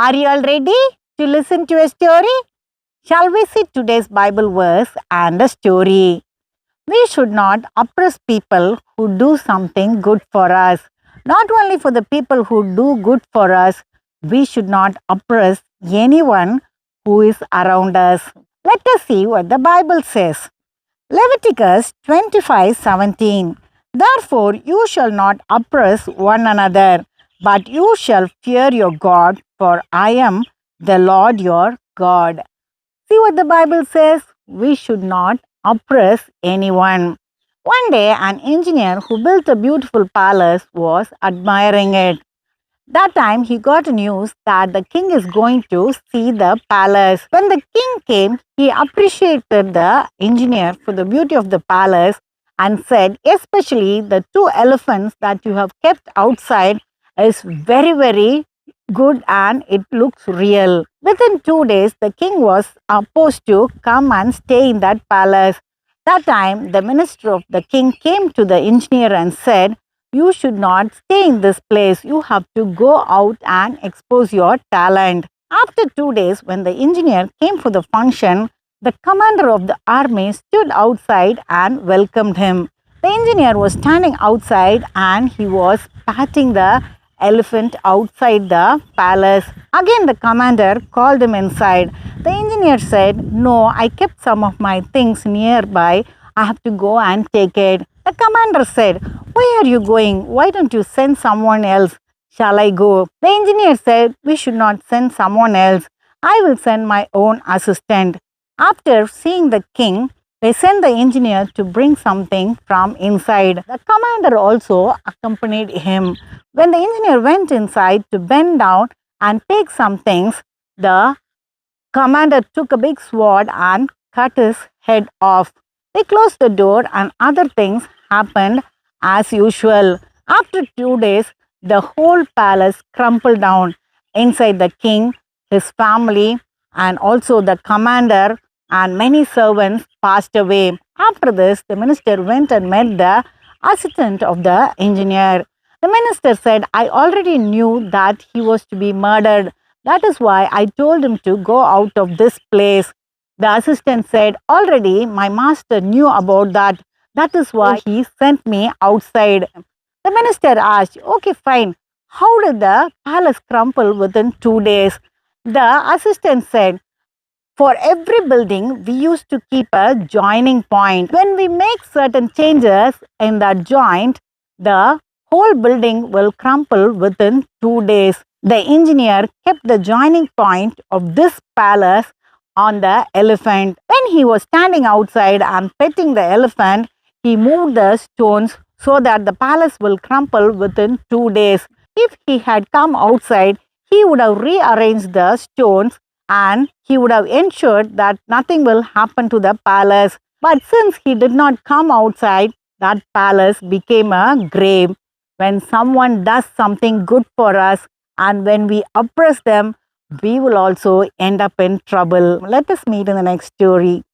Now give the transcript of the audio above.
Are you all ready to listen to a story? Shall we see today's Bible verse and a story? We should not oppress people who do something good for us. Not only for the people who do good for us, we should not oppress anyone who is around us. Let us see what the Bible says. Leviticus 25:17. Therefore, you shall not oppress one another, but you shall fear your God, for I am the Lord your God. See what the Bible says? We should not oppress anyone. One day, an engineer who built a beautiful palace was admiring it. That time, he got news that the king is going to see the palace. When the king came, he appreciated the engineer for the beauty of the palace and said, especially the two elephants that you have kept outside is very, very good and it looks real. Within 2 days, the king was supposed to come and stay in that palace. That time, the minister of the king came to the engineer and said, you should not stay in this place. You have to go out and expose your talent. After 2 days, when the engineer came for the function, the commander of the army stood outside and welcomed him. The engineer was standing outside and he was patting the elephant outside the palace. Again, the commander called him inside. The engineer said, no, I kept some of my things nearby. I have to go and take it. The commander said, why are you going? Why don't you send someone else? Shall I go? The engineer said, we should not send someone else. I will send my own assistant. After seeing the king, they sent the engineer to bring something from inside. The commander also accompanied him. When the engineer went inside to bend down and take some things, the commander took a big sword and cut his head off. They closed the door and other things happened as usual. After 2 days, the whole palace crumpled down. Inside the king, his family, and also the commander and many servants passed away. After this, the minister went and met the assistant of the engineer. The minister said, I already knew that he was to be murdered. That is why I told him to go out of this place. The assistant said, already my master knew about that. That is why he sent me outside. The minister asked, okay, fine. How did the palace crumple within 2 days? The assistant said, for every building, we used to keep a joining point. When we make certain changes in that joint, the whole building will crumple within 2 days. The engineer kept the joining point of this palace on the elephant. When he was standing outside and petting the elephant, he moved the stones so that the palace will crumple within 2 days. If he had come outside, he would have rearranged the stones and he would have ensured that nothing will happen to the palace. But since he did not come outside, that palace became a grave. When someone does something good for us and when we oppress them, we will also end up in trouble. Let us meet in the next story.